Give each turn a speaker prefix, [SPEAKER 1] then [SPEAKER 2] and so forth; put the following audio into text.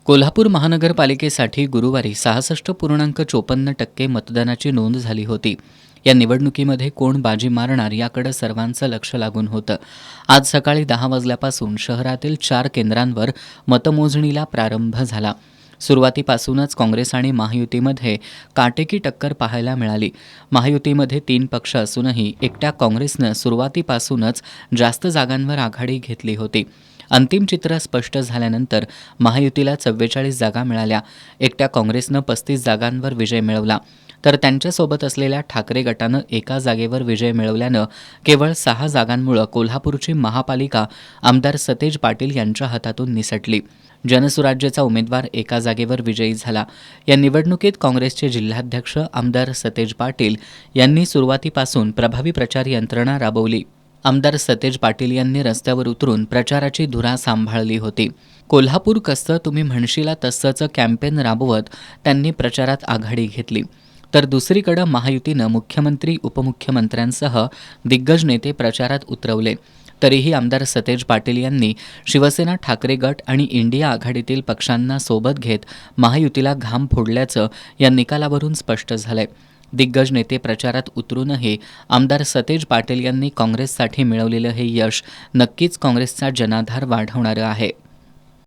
[SPEAKER 1] कोल्हापूर महानगरपालिकेसाठी गुरुवारी 66.54% मतदानाची नोंद झाली होती. या निवडणुकीमध्ये कोण बाजी मारणार याकडे सर्वांचं लक्ष लागून होतं. आज सकाळी 10 वाजल्यापासून शहरातील 4 केंद्रांवर मतमोजणीला प्रारंभ झाला. सुरुवातीपासूनच काँग्रेस आणि महायुतीमध्ये काटेकी टक्कर पाहायला मिळाली. महायुतीमध्ये 3 पक्ष असूनही एकट्या काँग्रेसनं सुरुवातीपासूनच जास्त जागांवर आघाडी घेतली होती. अंतिम चित्र स्पष्ट झाल्यानंतर महायुतीला 44 जागा मिळाल्या. एकट्या काँग्रेसनं 35 जागांवर विजय मिळवला, तर त्यांच्यासोबत असलेल्या ठाकरे गटानं एका जागेवर विजय मिळवल्यानं केवळ 6 जागांमुळे कोल्हापूरची महापालिका आमदार सतेज पाटील यांच्या हातातून निसटली. जनसुराज्याचा उमेदवार एका जागेवर विजयी झाला. या निवडणुकीत काँग्रेसचे जिल्हाध्यक्ष आमदार सतेज पाटील यांनी सुरुवातीपासून प्रभावी प्रचार यंत्रणा राबवली. आमदार सतेज पाटील यांनी रस्त्यावर उतरून प्रचाराची धुरा सांभाळली होती. कोल्हापूर कसं तुम्ही म्हणशीला तसंचं कॅम्पेन राबवत त्यांनी प्रचारात आघाडी घेतली. तर दुसरीकडे महायुतीनं मुख्यमंत्री उपमुख्यमंत्र्यांसह दिग्गज नेते प्रचारात उतरवले. तरीही आमदार सतेज पाटील यांनी शिवसेना, ठाकरे गट आणि इंडिया आघाडीतील पक्षांना सोबत घेत महायुतीला घाम फोडल्याचं या निकालावरून स्पष्ट झालंय. दिग्गज नेते प्रचारात उतरूनही आमदार सतेज पाटील यांनी काँग्रेससाठी मिळवलेलं हे यश नक्कीच काँग्रेसचा जनाधार वाढवणारं आहे.